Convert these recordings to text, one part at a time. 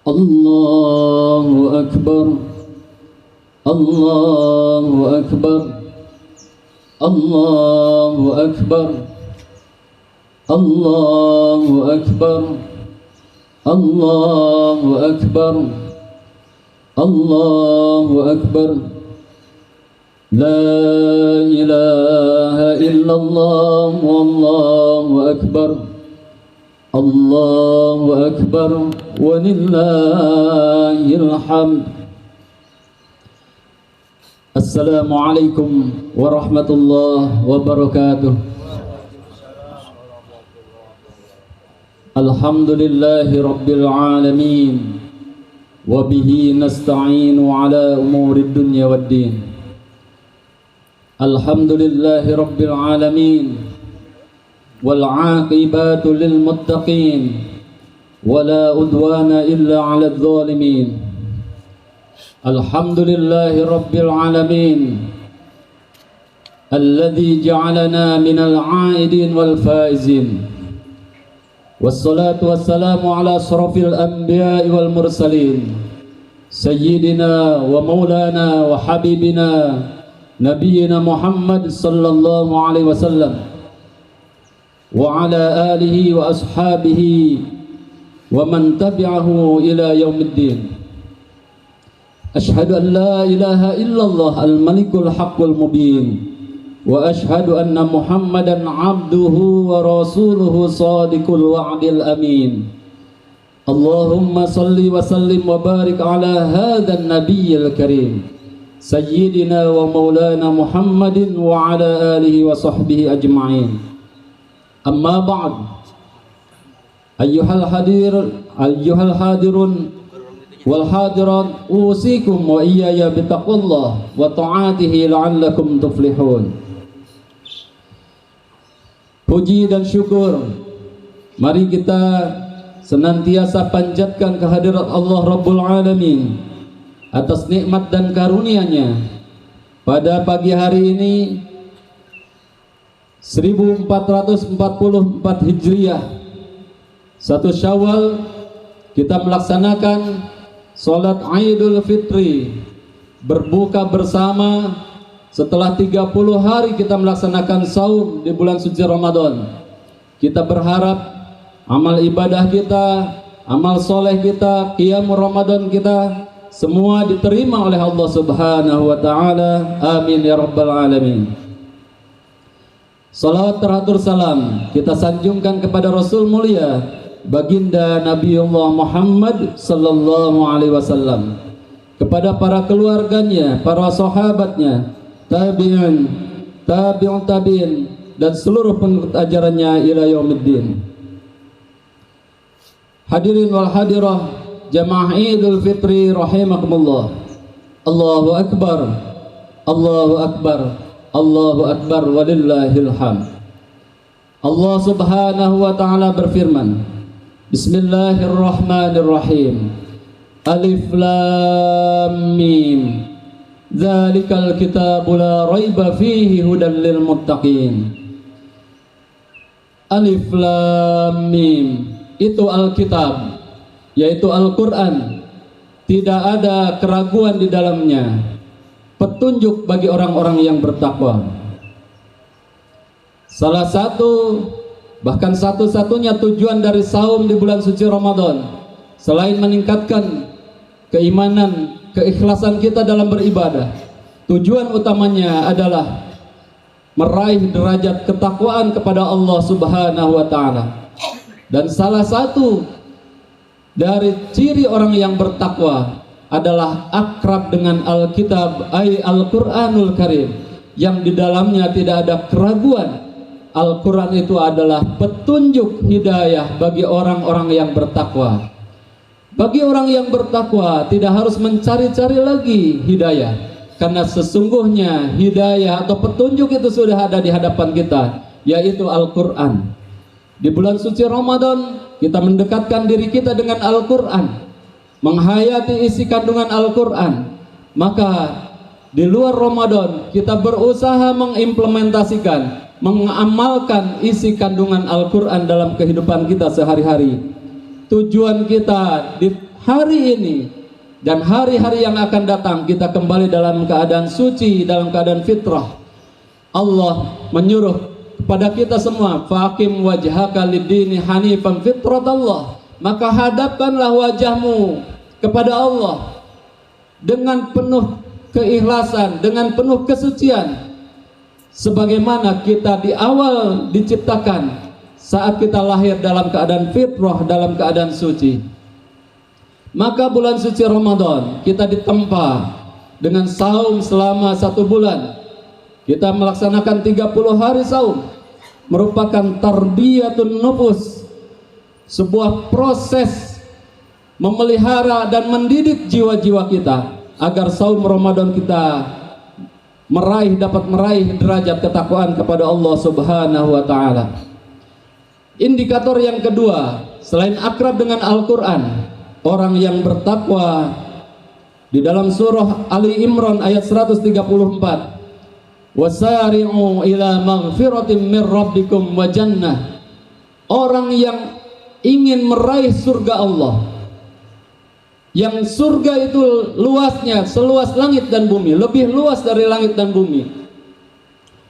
Allahu Akbar, Allahu Akbar, Allahu Akbar, Allahu Akbar, Allahu Akbar, Allahu Akbar. La ilaha illallah, wallahu akbar, Allahu akbar, walillahil hamd. Assalamualaikum warahmatullahi wabarakatuh. Alhamdulillahi rabbil alamin, wa bihi nasta'inu ala umurid dunya waddin. Alhamdulillahi rabbil alamin, wal 'aqibatu lil muttaqin, wala udwana illa 'alal zalimin. Alhamdulillahi rabbil alamin, alladzi ja'alana minal 'aidin wal faizin. Wassalatu wassalamu ala asrafil anbiya'i wal mursalin, sayyidina wa maulana wa habibina Nabiyyina Muhammad sallallahu alaihi wasallam wa ala alihi wa ashabihi wa man tabi'ahu ila yaumiddin. Ashhadu an la ilaha illallah al-malikul haqqul mubin, wa ashhadu anna Muhammadan abduhu wa rasuluhu sadiqul wa'dil amin. Allahumma salli wa sallim wa barik ala hadzal nabiyyil karim Sayyidina wa maulana Muhammadin wa ala alihi wa sahbihi ajma'in. Amma ba'd. Ayyuhal hadirun wal hadirat, usikum wa iyaya bitaqullah wa ta'atihi la'allakum tuflihun. Puji dan syukur mari kita senantiasa panjatkan kehadirat Allah Rabbul Alamin atas nikmat dan karunia-Nya. Pada pagi hari ini 1444 Hijriah, 1 Syawal, kita melaksanakan salat Idul Fitri, berbuka bersama setelah 30 hari kita melaksanakan saum di bulan suci Ramadan. Kita berharap amal ibadah kita, amal soleh kita, qiyamul Ramadan kita semua diterima oleh Allah Subhanahu wa ta'ala. Amin ya rabbal alamin. Salawat teratur salam kita sanjungkan kepada Rasul mulia baginda Nabiullah Muhammad sallallahu alaihi wasallam, kepada para keluarganya, para sahabatnya, tabi'in, tabi'un tabi'in, dan seluruh pengikut ajarannya ila yaumiddin. Hadirin wal hadirah Jamaah Idul Fitri rahimakumullah. Allahu Akbar, Allahu Akbar, Allahu Akbar, walillahil hamd. Allah Subhanahu wa ta'ala berfirman, Bismillahirrahmanirrahim. Alif Lam Mim, Dzalikal kitabu la raiba fihi hudan lil muttaqin. Alif Lam Mim, itu Alkitab, yaitu Al-Quran. Tidak ada keraguan di dalamnya, petunjuk bagi orang-orang yang bertakwa. Salah satu, bahkan satu-satunya tujuan dari saum di bulan suci Ramadan, selain meningkatkan keimanan, keikhlasan kita dalam beribadah, tujuan utamanya adalah meraih derajat ketakwaan kepada Allah Subhanahu wa ta'ala. Dan salah satu dari ciri orang yang bertakwa adalah akrab dengan Alkitab, ay Al-Quranul Karim, yang di dalamnya tidak ada keraguan. Al-Quran itu adalah petunjuk hidayah bagi orang-orang yang bertakwa. Bagi orang yang bertakwa tidak harus mencari-cari lagi hidayah, karena sesungguhnya hidayah atau petunjuk itu sudah ada di hadapan kita, yaitu Al-Quran. Di bulan suci Ramadan kita mendekatkan diri kita dengan Al-Quran, menghayati isi kandungan Al-Quran. Maka di luar Ramadan kita berusaha mengimplementasikan, mengamalkan isi kandungan Al-Quran dalam kehidupan kita sehari-hari. tujuan kita di hari ini dan hari-hari yang akan datang, kita kembali dalam keadaan suci, dalam keadaan fitrah. Allah menyuruh kepada kita semua, faqim wajhaka lid-dini hanifan fitratallah, maka hadapkanlah wajahmu kepada Allah dengan penuh keikhlasan, dengan penuh kesucian, sebagaimana kita di awal diciptakan, saat kita lahir dalam keadaan fitrah, dalam keadaan suci. Maka bulan suci Ramadan kita ditempa dengan saum selama 1 bulan. Kita melaksanakan 30 hari saum, merupakan tarbiyatun nufus, sebuah proses memelihara dan mendidik jiwa-jiwa kita agar saum Ramadan kita dapat meraih derajat ketakwaan kepada Allah Subhanahu wa taala. Indikator yang kedua, selain akrab dengan Al-Qur'an, orang yang bertakwa, di dalam surah Ali Imran ayat 134, wasari'u ila maghfiratin min rabbikum wa jannah, orang yang ingin meraih surga Allah, yang surga itu luasnya seluas langit dan bumi, lebih luas dari langit dan bumi.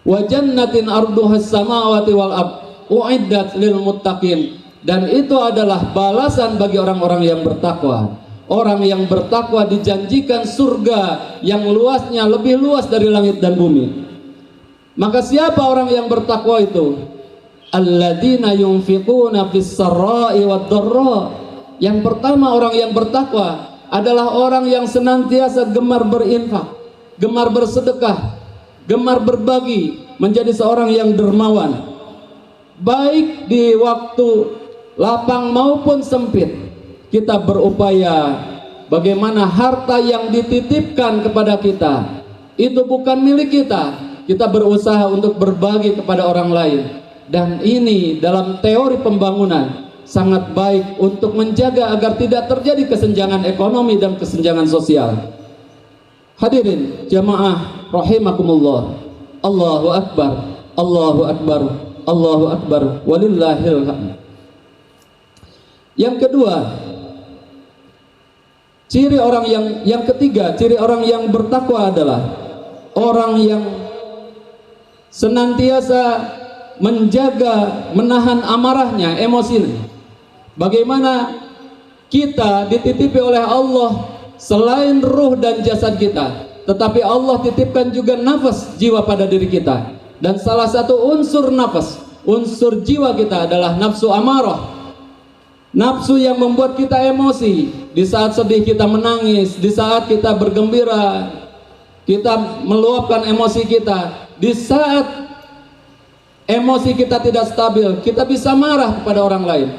Wa jannatin arduhas samawati wal ard uiddat lil muttaqin, dan itu adalah balasan bagi orang-orang yang bertakwa. Orang yang bertakwa dijanjikan surga yang luasnya lebih luas dari langit dan bumi. Maka siapa orang yang bertakwa itu? Alladzina yunfiquna fis sarra'i wad dharra. Yang pertama, orang yang bertakwa adalah orang yang senantiasa gemar berinfak, gemar bersedekah, gemar berbagi, menjadi seorang yang dermawan, baik di waktu lapang maupun sempit. Kita berupaya bagaimana harta yang dititipkan kepada kita itu bukan milik kita, kita berusaha untuk berbagi kepada orang lain. Dan ini dalam teori pembangunan sangat baik untuk menjaga agar tidak terjadi kesenjangan ekonomi dan kesenjangan sosial. Hadirin jamaah rahimakumullah, Allahu akbar, Allahu akbar, Allahu akbar, walillahil hamd. Yang kedua, ciri orang yang ketiga, ciri orang yang bertakwa adalah orang yang senantiasa menjaga, menahan amarahnya, emosinya. Bagaimana kita dititipi oleh Allah selain ruh dan jasad kita, tetapi Allah titipkan juga nafas, jiwa pada diri kita. Dan salah satu unsur nafas, unsur jiwa kita adalah nafsu amarah. Nafsu yang membuat kita emosi. Di saat sedih kita menangis, di saat kita bergembira kita meluapkan emosi kita, di saat emosi kita tidak stabil kita bisa marah kepada orang lain.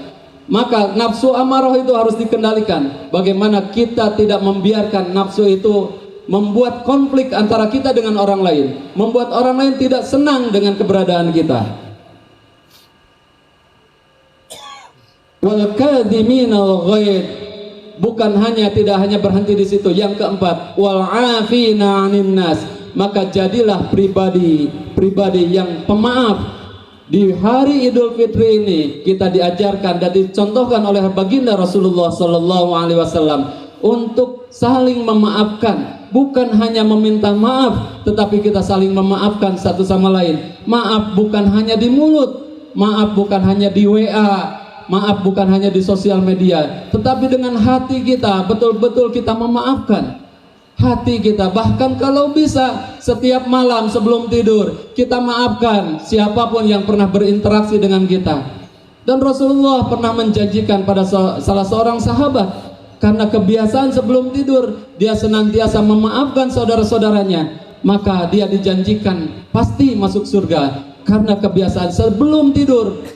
Maka nafsu amarah itu harus dikendalikan. Bagaimana kita tidak membiarkan nafsu itu membuat konflik antara kita dengan orang lain, membuat orang lain tidak senang dengan keberadaan kita. Wal kadhimina al-ghaidh, bukan tidak hanya berhenti di situ. Yang keempat, wal 'afina 'anil nas, maka jadilah pribadi yang pemaaf. Di hari Idul Fitri ini kita diajarkan dan dicontohkan oleh baginda Rasulullah SAW untuk saling memaafkan, bukan hanya meminta maaf, tetapi kita saling memaafkan satu sama lain. Maaf bukan hanya di mulut, maaf bukan hanya di WA, maaf bukan hanya di sosial media, tetapi dengan hati kita, betul-betul kita memaafkan. Hati kita, bahkan kalau bisa setiap malam sebelum tidur kita maafkan siapapun yang pernah berinteraksi dengan kita. Dan Rasulullah pernah menjanjikan pada salah seorang sahabat, karena kebiasaan sebelum tidur dia senantiasa memaafkan saudara-saudaranya, maka dia dijanjikan pasti masuk surga karena kebiasaan sebelum tidur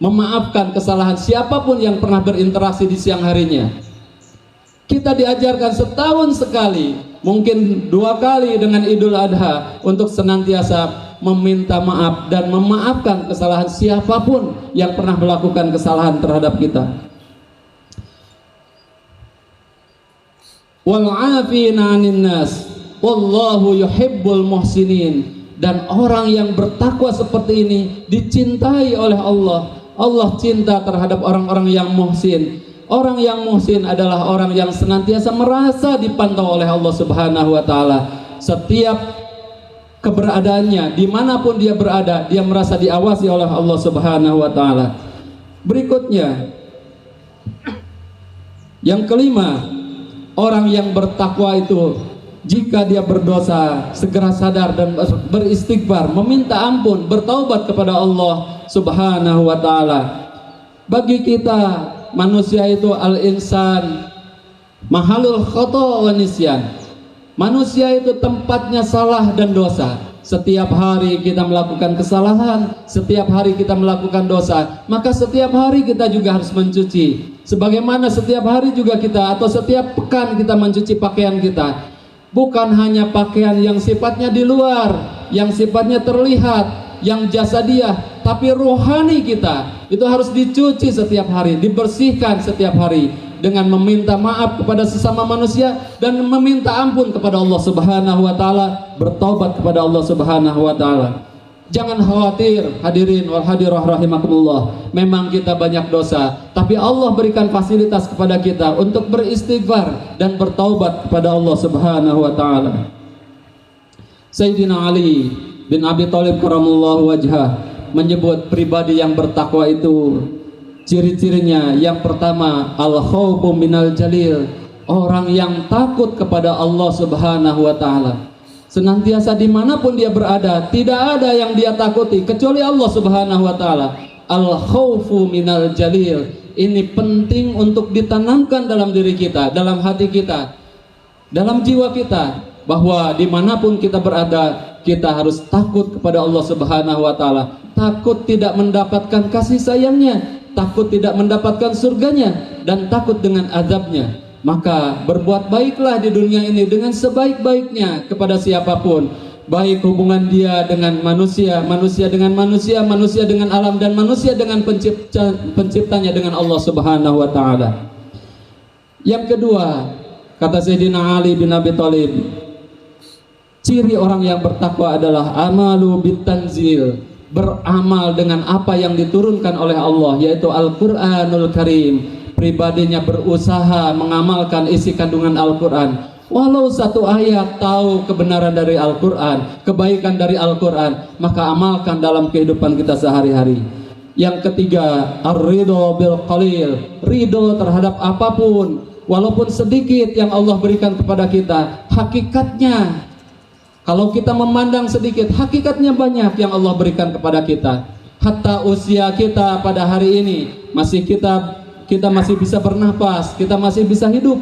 memaafkan kesalahan siapapun yang pernah berinteraksi di siang harinya. Kita diajarkan setahun sekali, mungkin 2 kali dengan Idul Adha, untuk senantiasa meminta maaf dan memaafkan kesalahan siapapun yang pernah melakukan kesalahan terhadap kita. Wal 'afina 'anil nas wallahu yuhibbul muhsinin, dan orang yang bertakwa seperti ini dicintai oleh Allah Allah cinta terhadap orang-orang yang muhsin. Orang yang muhsin adalah orang yang senantiasa merasa dipantau oleh Allah Subhanahu wa taala. Setiap keberadaannya, dimanapun dia berada, dia merasa diawasi oleh Allah Subhanahu wa taala. Berikutnya, yang kelima, orang yang bertakwa itu jika dia berdosa segera sadar dan beristighfar, meminta ampun, bertaubat kepada Allah Subhanahu wa taala. Bagi kita manusia itu al-insan mahalul khata' wa nisyan. Manusia itu tempatnya salah dan dosa. Setiap hari kita melakukan kesalahan, setiap hari kita melakukan dosa, maka setiap hari kita juga harus mencuci. Sebagaimana setiap hari juga kita atau setiap pekan kita mencuci pakaian kita. Bukan hanya pakaian yang sifatnya di luar, yang sifatnya terlihat, yang jasadiah, tapi rohani kita itu harus dicuci setiap hari, dibersihkan setiap hari dengan meminta maaf kepada sesama manusia dan meminta ampun kepada Allah Subhanahu wa taala, bertaubat kepada Allah Subhanahu wa taala. Jangan khawatir hadirin wal hadirah rahimakumullah. Memang kita banyak dosa, tapi Allah berikan fasilitas kepada kita untuk beristighfar dan bertaubat kepada Allah Subhanahu wa taala. Sayyidina Ali bin Abi Thalib karramallahu wajhah menyebut pribadi yang bertakwa itu ciri-cirinya yang pertama al-khawfu minal jalil, orang yang takut kepada Allah Subhanahu wa taala. Senantiasa dimanapun dia berada, tidak ada yang dia takuti kecuali Allah Subhanahu wa taala. Al-khawfu minal jalil, ini penting untuk ditanamkan dalam diri kita, dalam hati kita, dalam jiwa kita, bahwa dimanapun kita berada, kita harus takut kepada Allah Subhanahu wa taala. Takut tidak mendapatkan kasih sayangnya, takut tidak mendapatkan surganya, dan takut dengan azabnya. Maka berbuat baiklah di dunia ini dengan sebaik-baiknya kepada siapapun, baik hubungan dia dengan manusia, manusia dengan manusia, manusia dengan alam, dan manusia dengan penciptanya dengan Allah Subhanahu wa taala. Yang kedua, kata Sayyidina Ali bin Abi Thalib, ciri orang yang bertakwa adalah amalu bitanzil, beramal dengan apa yang diturunkan oleh Allah, yaitu Al-Qur'anul Karim. Pribadinya berusaha mengamalkan isi kandungan Al-Quran. Walau satu ayat, tahu kebenaran dari Al-Quran, kebaikan dari Al-Quran, maka amalkan dalam kehidupan kita sehari-hari. Yang ketiga, ar-ridho bil qalil, ridho terhadap apapun, walaupun sedikit yang Allah berikan kepada kita. Hakikatnya, kalau kita memandang sedikit, hakikatnya banyak yang Allah berikan kepada kita. Hatta usia kita pada hari ini masih kita masih bisa bernapas, kita masih bisa hidup,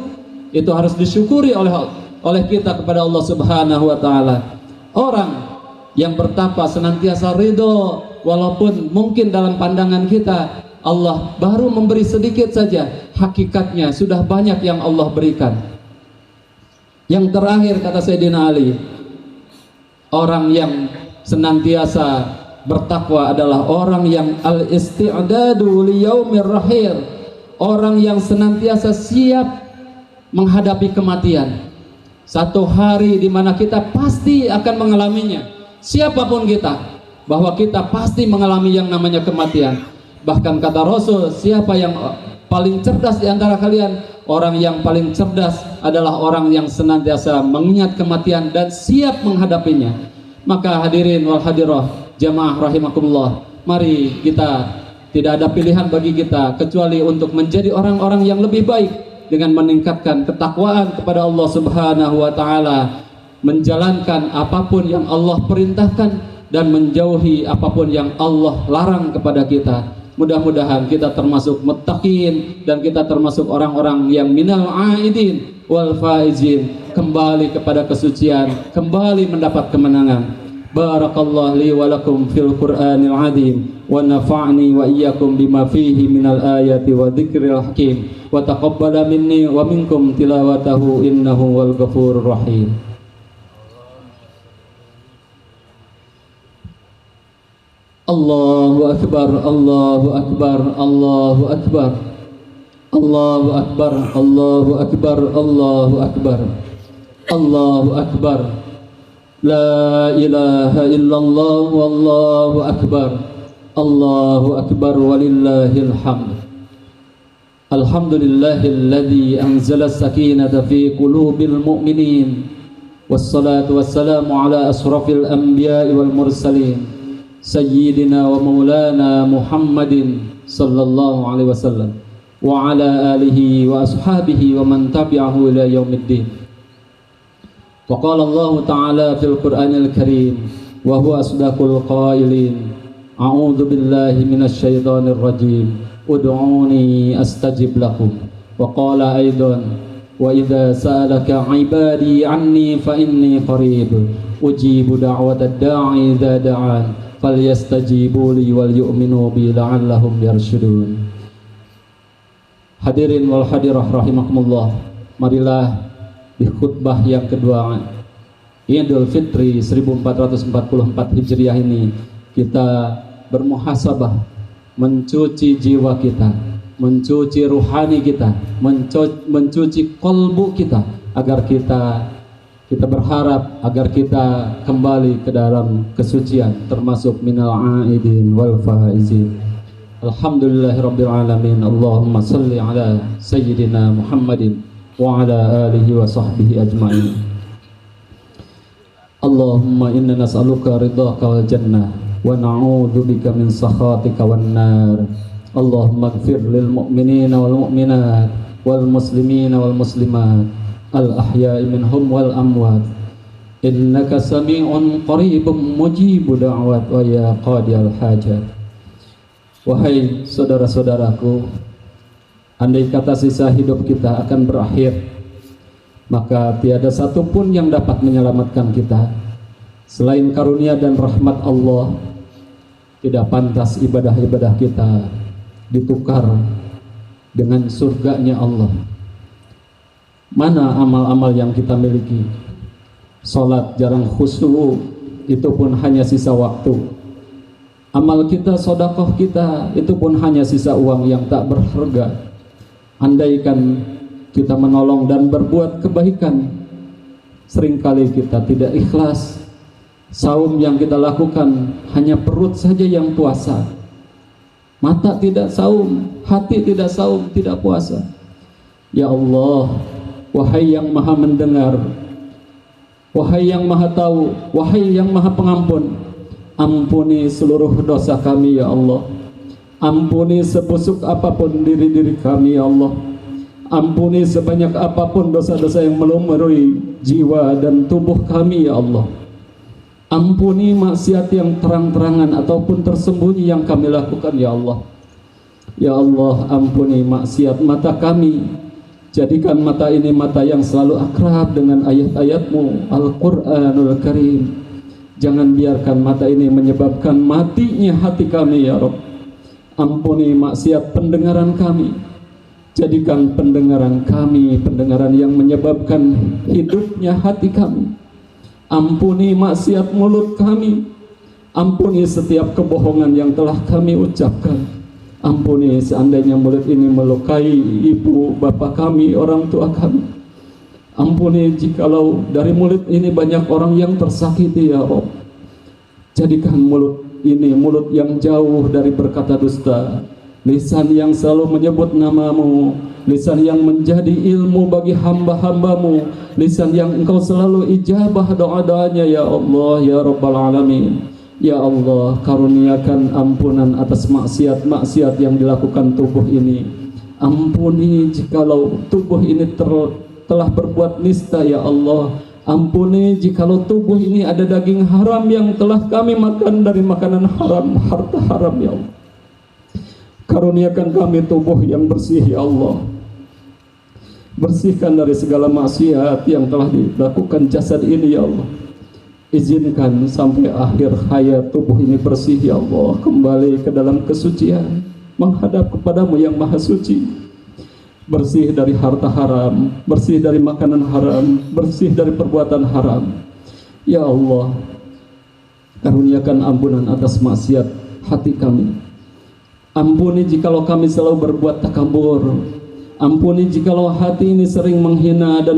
itu harus disyukuri oleh kita kepada Allah Subhanahu wa taala. Orang yang bertakwa senantiasa ridho, walaupun mungkin dalam pandangan kita Allah baru memberi sedikit saja, hakikatnya sudah banyak yang Allah berikan. Yang terakhir, kata Sayyidina Ali, orang yang senantiasa bertakwa adalah orang yang al-isti'dadu li yaumir rahil, orang yang senantiasa siap menghadapi kematian. Satu hari di mana kita pasti akan mengalaminya, siapapun kita, bahwa kita pasti mengalami yang namanya kematian. Bahkan kata Rasul, siapa yang paling cerdas di antara kalian? Orang yang paling cerdas adalah orang yang senantiasa mengingat kematian dan siap menghadapinya. Maka hadirin wal hadirah jamaah rahimakumullah, mari kita, tidak ada pilihan bagi kita kecuali untuk menjadi orang-orang yang lebih baik dengan meningkatkan ketakwaan kepada Allah Subhanahu wa taala, menjalankan apapun yang Allah perintahkan dan menjauhi apapun yang Allah larang kepada kita. Mudah-mudahan kita termasuk muttaqin dan kita termasuk orang-orang yang minal aidin wal faizin, kembali kepada kesucian, kembali mendapat kemenangan. Barakallahu li wa lakum fil Qur'anil azim wa nafa'ni wa iyyakum bima fihi minal ayati wa dzikril hakim wa taqabbala minni wa minkum tilawatahu innahu wal ghafurur rahim. Allahu akbar, Allahu akbar, Allahu akbar, Allahu akbar, Allahu akbar, Allahu akbar, Allahu akbar. La ilaha illallah wallahu akbar. Allahu akbar walillahil hamd. Alhamdulillahilladzi anzala as-sakinata fi qulubil mu'minin. Wassalatu wassalamu ala asrafil anbiya'i wal mursalin sayyidina wa maulana Muhammadin sallallahu alaihi wasallam wa ala alihi wa ashabihi wa man tabi'ahu ila yaumiddin. Wa qala Allah ta'ala fil Qur'anil Karim wa huwa asdaqul qailin. A'udzu billahi minasy syaithanir rajim. Ud'uni astajib lakum. Wa qala aidan wa idza sa'alaka 'ibadi 'anni fa inni qarib ujibu da'watad da'i idza da'an falyastajibu li wal yu'minu bi la'allahum yarshudun. Hadirin wal hadirah rahimakumullah, marilah di khutbah yang kedua Idul Fitri 1444 Hijriah ini kita bermuhasabah, mencuci jiwa kita, mencuci ruhani kita, mencuci kolbu kita, agar kita berharap agar kita kembali ke dalam kesucian, termasuk minal aidin wal faizin. Alhamdulillahirabbil alamin. Allahumma salli ala sayyidina Muhammadin wa ala alihi wa sahbihi ajma'in. Allahumma inna nas'aluka ridhaka wal jannah wa na'udzubika min sakhatika wan nar. Allahumma ighfir lil mu'minina wal mu'minat wal muslimina wal muslimat al ahya'i minhum wal amwat innaka sami'un qaribun mujibu da'wat wa ya qadiyal hajat. Wahai saudara-saudaraku, andai kata sisa hidup kita akan berakhir, maka tiada satupun yang dapat menyelamatkan kita selain karunia dan rahmat Allah. Tidak pantas ibadah-ibadah kita ditukar dengan surganya Allah. Mana amal-amal yang kita miliki? Salat jarang khusyuk, itu pun hanya sisa waktu. Amal kita, sedekah kita, itu pun hanya sisa uang yang tak berharga. Andaikan kita menolong dan berbuat kebaikan, seringkali kita tidak ikhlas. Saum yang kita lakukan hanya perut saja yang puasa, mata tidak saum, hati tidak saum, tidak puasa. Ya Allah, wahai yang maha mendengar, wahai yang maha tahu, wahai yang maha pengampun, ampuni seluruh dosa kami ya Allah. Ampuni sebusuk apapun diri-diri kami ya Allah. Ampuni sebanyak apapun dosa-dosa yang melumerai jiwa dan tubuh kami ya Allah. Ampuni maksiat yang terang-terangan ataupun tersembunyi yang kami lakukan ya Allah. Ya Allah, ampuni maksiat mata kami. Jadikan mata ini mata yang selalu akrab dengan ayat-ayat-Mu Al-Quranul Karim. Jangan biarkan mata ini menyebabkan matinya hati kami ya Rabb. Ampuni maksiat pendengaran kami. Jadikan pendengaran kami pendengaran yang menyebabkan hidupnya hati kami. Ampuni maksiat mulut kami. Ampuni setiap kebohongan yang telah kami ucapkan. Ampuni seandainya mulut ini melukai ibu bapa kami, orang tua kami. Ampuni jikalau dari mulut ini banyak orang yang tersakiti ya Rabb. Jadikan mulut ini mulut yang jauh dari berkata dusta, lisan yang selalu menyebut nama-Mu, lisan yang menjadi ilmu bagi hamba-hamba-Mu, lisan yang Engkau selalu ijabah doa-doanya ya Allah ya Rabbal Alamin. Ya Allah, karuniakan ampunan atas maksiat-maksiat yang dilakukan tubuh ini. Ampuni jikalau tubuh ini telah berbuat nista ya Allah. Ampuni jikalau tubuh ini ada daging haram yang telah kami makan dari makanan haram, harta haram ya Allah. Karuniakan kami tubuh yang bersih ya Allah. Bersihkan dari segala maksiat yang telah dilakukan jasad ini ya Allah. Izinkan sampai akhir hayat tubuh ini bersih ya Allah, kembali ke dalam kesucian, menghadap kepadamu yang maha suci. Bersih dari harta haram, bersih dari makanan haram, bersih dari perbuatan haram. Ya Allah, karuniakan ampunan atas maksiat hati kami. Ampuni jikalau kami selalu berbuat takabur. Ampuni jikalau hati ini sering menghina dan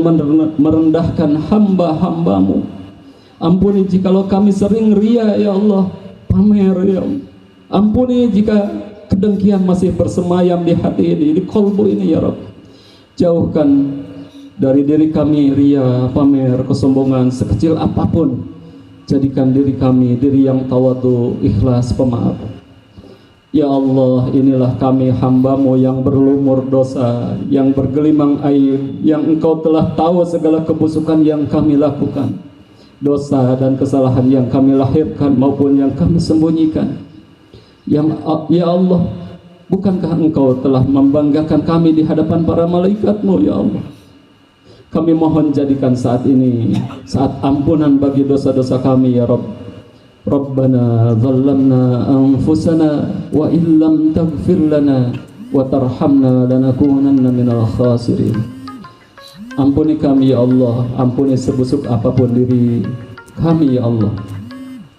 merendahkan hamba-hamba-Mu. Ampuni jikalau kami sering ria ya Allah, pamer ya Allah. Ampuni jika kedengkian masih bersemayam di hati ini, di kolbu ini ya Rabb. Jauhkan dari diri kami ria, pamer, kesombongan sekecil apapun. Jadikan diri kami diri yang tawadu, ikhlas, pemaaf. Ya Allah, inilah kami hamba-Mu yang berlumur dosa, yang bergelimang aib, yang Engkau telah tahu segala kebusukan yang kami lakukan, dosa dan kesalahan yang kami lahirkan maupun yang kami sembunyikan. Ya Allah, bukankah Engkau telah membanggakan kami di hadapan para malaikat-Mu ya Allah? Kami mohon jadikan saat ini saat ampunan bagi dosa-dosa kami ya Rabb. Rabbana dhallamna anfusana wa illam taghfir lana wa tarhamna lanakunanna minal khasirin. Ampuni kami ya Allah, ampuni sebusuk apapun diri kami ya Allah.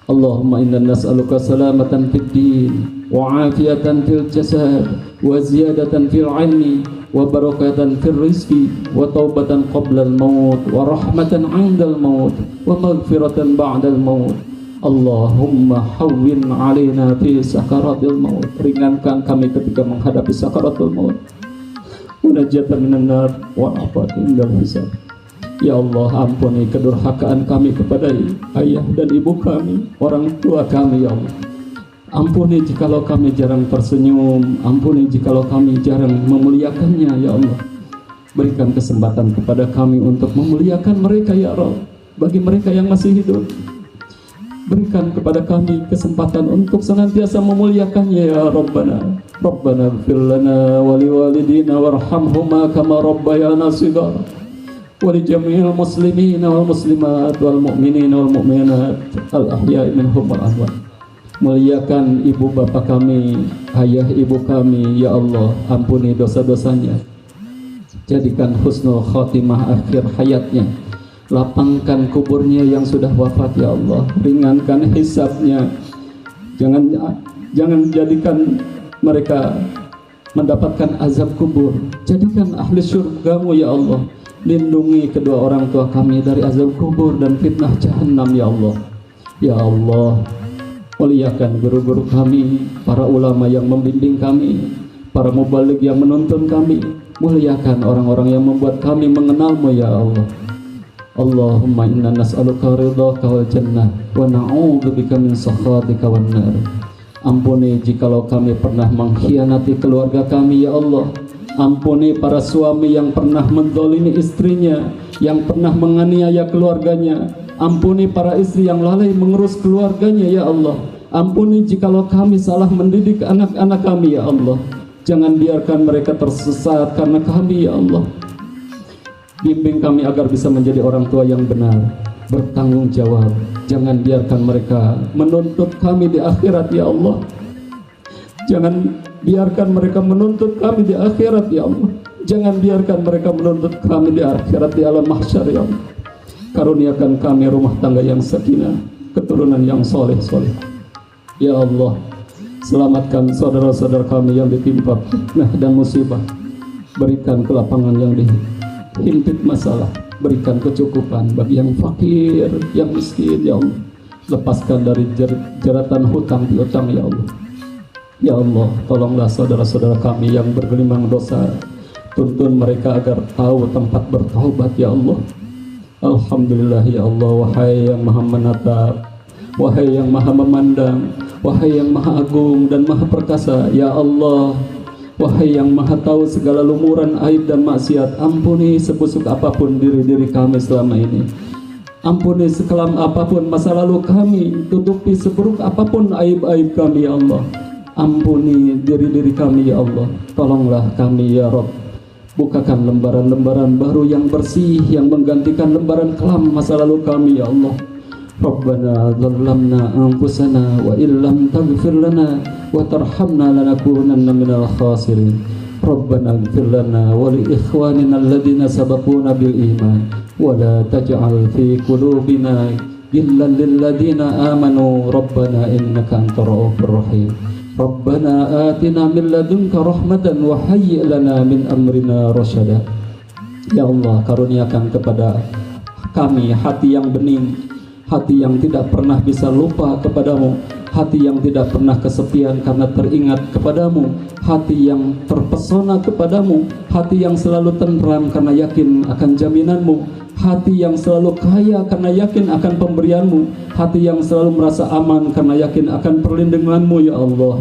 Allahumma inna nas'aluka salamatan fid din wa afiyatan fil jasad wa ziyadatan fil ilmi wa barakatan fil rizqi wa taubatan qabla al maut wa rahmatan 'inda al maut wa maghfiratan ba'da al maut. Allahumma hawwin 'alaina fi sakaratil maut. Ringankan kami ketika menghadapi sakaratul maut. Wa najatan minan nar wa afatin dal hisab. Ya Allah, ampuni kedurhakaan kami kepada ayah dan ibu kami, orang tua kami ya Allah. Ampuni jikalau kami jarang tersenyum, ampuni jikalau kami jarang memuliakannya ya Allah. Berikan kesempatan kepada kami untuk memuliakan mereka ya Rabb. Bagi mereka yang masih hidup, berikan kepada kami kesempatan untuk senantiasa memuliakannya ya Rabbana. Rabbana ighfir lana wa liwalidina warhamhuma kama rabbayana shighara wa li jami'il muslimina wal muslimat wal mu'minina wal mu'minat al ahya'i minhum wal amwat. Muliakan ibu bapak kami, ayah ibu kami ya Allah, ampuni dosa-dosanya. Jadikan husnul khatimah akhir hayatnya. Lapangkan kuburnya yang sudah wafat ya Allah. Ringankan hisabnya. Jangan jadikan mereka mendapatkan azab kubur. Jadikan ahli surga-Mu ya Allah. Lindungi kedua orang tua kami dari azab kubur dan fitnah jahannam ya Allah. Ya Allah, muliakan guru-guru kami, para ulama yang membimbing kami, para mubaligh yang menuntun kami. Muliakan orang-orang yang membuat kami mengenal-Mu ya Allah. Allahumma inna nas'aluka ridhaka wal jannah wa na'udzubika min sakhatika wan nar. Ampuni jikalau kami pernah mengkhianati keluarga kami ya Allah. Ampuni para suami yang pernah menzalimi istrinya, yang pernah menganiaya keluarganya. Ampuni para istri yang lalai mengurus keluarganya ya Allah. Ampuni jikalau kami salah mendidik anak-anak kami ya Allah. Jangan biarkan mereka tersesat karena kami ya Allah. Bimbing kami agar bisa menjadi orang tua yang benar, bertanggung jawab. Jangan biarkan mereka menuntut kami di akhirat ya Allah. Jangan biarkan mereka menuntut kami di akhirat ya Allah. Jangan biarkan mereka menuntut kami di akhirat di alam mahsyar ya Allah. Karuniakan kami rumah tangga yang sakinah, keturunan yang soleh-soleh ya Allah. Selamatkan saudara-saudara kami yang ditimpa fitnah dan musibah. Berikan kelapangan yang dihimpit masalah. Berikan kecukupan bagi yang fakir, yang miskin ya Allah. Lepaskan dari jeratan hutang piutang ya Allah. Ya Allah, tolonglah saudara-saudara kami yang bergelimang dosa. Tuntun mereka agar tahu tempat bertaubat ya Allah. Alhamdulillah ya Allah, wahai yang maha menatap, wahai yang maha memandang, wahai yang maha agung dan maha perkasa ya Allah. Wahai yang maha tahu segala lumuran aib dan maksiat, ampuni sebusuk apapun diri-diri kami selama ini. Ampuni sekelam apapun masa lalu kami, tutupi seburuk apapun aib-aib kami ya Allah. Ampuni diri-diri kami ya Allah. Tolonglah kami ya Rabb. Bukakan lembaran-lembaran baru yang bersih, yang menggantikan lembaran kelam masa lalu kami ya Allah. Rabbana dhallamna anfusana wa illam taghfir lana wa tarhamna lanakunanna minal khasirin. Rabbana ighfir lana wa li ikhwanina alladhina sabaquna bil iman wa la taj'al fi qulubina ghillan lil ladzina amanu rabbana innaka antar ra'ufur rahim. Rabbana atina min ladunka rahmatan wa hayyi' lana min amrina rasyada. Ya Allah, karuniakan kepada kami hati yang bening, hati yang tidak pernah bisa lupa kepadamu, hati yang tidak pernah kesepian karena teringat kepadamu, hati yang terpesona kepadamu, hati yang selalu tenteram karena yakin akan jaminanmu, hati yang selalu kaya karena yakin akan pemberianmu, hati yang selalu merasa aman karena yakin akan perlindunganmu. Ya Allah,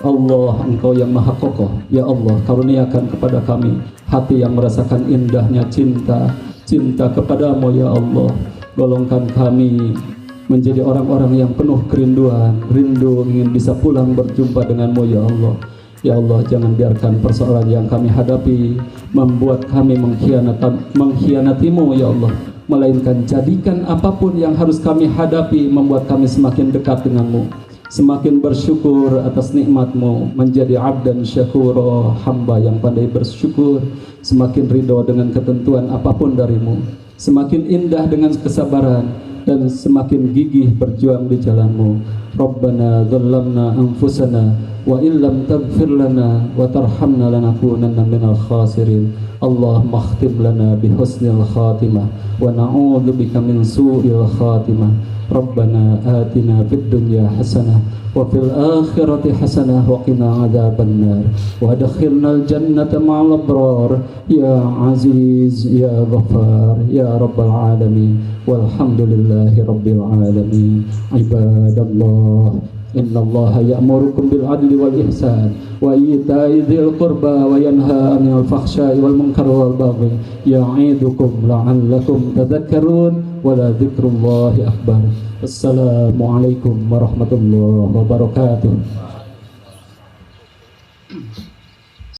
Allah, Engkau yang maha kokoh. Ya Allah, karuniakan kepada kami hati yang merasakan indahnya cinta kepadamu. Ya Allah, golongkan kami menjadi orang-orang yang penuh kerinduan, rindu ingin bisa pulang berjumpa denganmu. Ya Allah, ya Allah, jangan biarkan persoalan yang kami hadapi membuat kami mengkhianatimu. Ya Allah, melainkan jadikan apapun yang harus kami hadapi membuat kami semakin dekat denganmu, semakin bersyukur atas nikmatmu, menjadi abdan syakura, hamba yang pandai bersyukur, semakin ridho dengan ketentuan apapun darimu, semakin indah dengan kesabaran, dan semakin gigih berjuang di jalanmu. Rabbana dhallamna anfusana wa illam taghfir lana wa tarhamna lanakunanna minal khasirin. Allahumma khtim lana bihusnil khatimah wa na'udzu bika min su'il khatimah. Rabbana atina fid dunya hasanah wa fil akhirati hasanah wa qina adzabannar wa adkhilnal jannata ma'al abrar ya aziz ya ghafar ya rabbal alamin walhamdulillahi rabbil alamin. Ibadallah, innallaha ya'murukum bil adli wal ihsan wa ita'i dzil qurba wa yanha 'anil fakhsya'i wal munkari wal baghi ya'idukum la'allakum tadhakkarun wa la dzikrullahi akbar. Assalamualaikum warahmatullahi wabarakatuh.